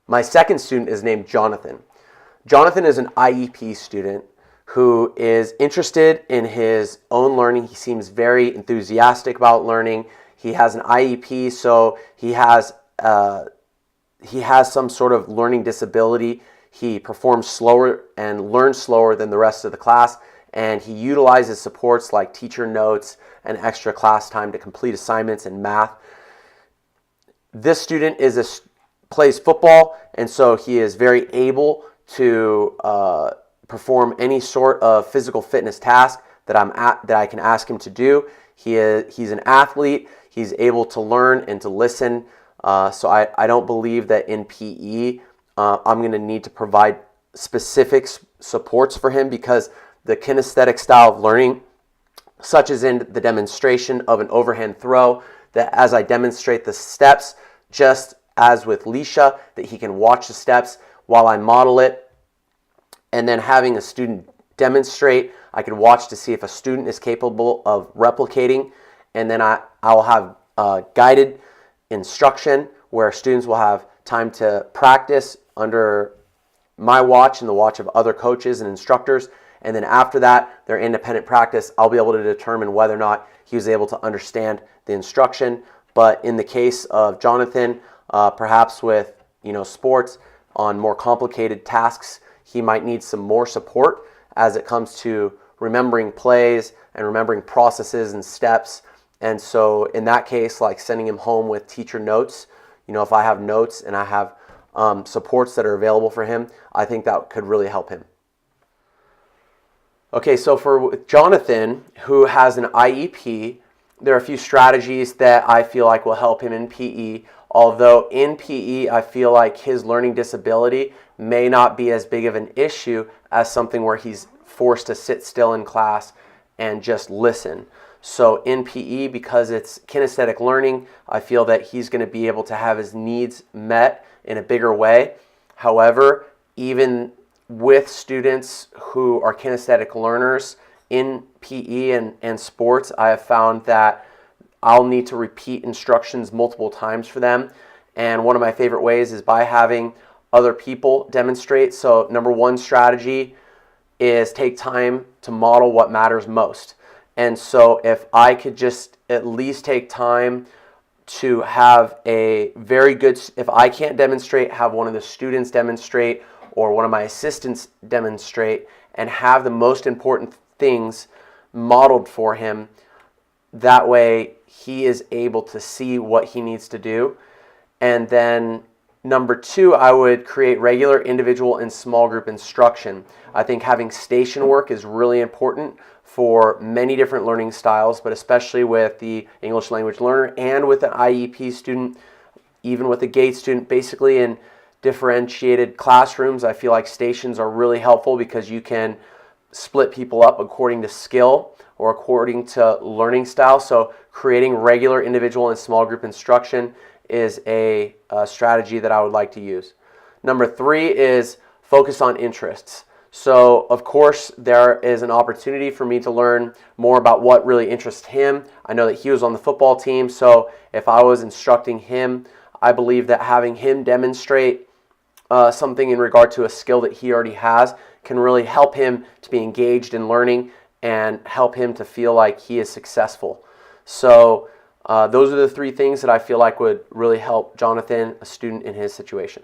My second student is named Jonathan. Jonathan is an IEP student who is interested in his own learning. He seems very enthusiastic about learning. He has an IEP, so he has some sort of learning disability. He performs slower and learns slower than the rest of the class, and he utilizes supports like teacher notes and extra class time to complete assignments in math. This student plays football, and so he is very able to perform any sort of physical fitness task that I can ask him to do. He's an athlete. He's able to learn and to listen. So I don't believe that in PE I'm going to need to provide specific supports for him, because the kinesthetic style of learning, such as in the demonstration of an overhand throw, that as I demonstrate the steps, just as with Leisha, that he can watch the steps while I model it, and then having a student demonstrate, I can watch to see if a student is capable of replicating, and then I'll have guided instruction where students will have time to practice under my watch and the watch of other coaches and instructors. And then after that, their independent practice, I'll be able to determine whether or not he was able to understand the instruction. But in the case of Jonathan, perhaps with sports on more complicated tasks, he might need some more support as it comes to remembering plays and remembering processes and steps. And so in that case, like sending him home with teacher notes, if I have notes and I have supports that are available for him, I think that could really help him. Okay, so for Jonathan, who has an IEP, there are a few strategies that I feel like will help him in PE. Although in PE, I feel like his learning disability may not be as big of an issue as something where he's forced to sit still in class and just listen. So in PE, because it's kinesthetic learning, I feel that he's going to be able to have his needs met in a bigger way. However, even with students who are kinesthetic learners in PE and sports, I have found that I'll need to repeat instructions multiple times for them. And one of my favorite ways is by having other people demonstrate. So number one strategy is take time to model what matters most. And so if I could just at least take time to have a very good, if I can't demonstrate, have one of the students demonstrate or one of my assistants demonstrate, and have the most important things modeled for him. That way he is able to see what he needs to do. And then number two, I would create regular individual and small group instruction. I think having station work is really important for many different learning styles, but especially with the English language learner and with an IEP student, even with a GATE student. Basically in differentiated classrooms, I feel like stations are really helpful because you can split people up according to skill or according to learning style. So creating regular individual and small group instruction is a strategy that I would like to use. Number three is focus on interests. So of course there is an opportunity for me to learn more about what really interests him. I know that he was on the football team, so if I was instructing him, I believe that having him demonstrate something in regard to a skill that he already has can really help him to be engaged in learning and help him to feel like he is successful. So those are the three things that I feel like would really help Jonathan, a student in his situation.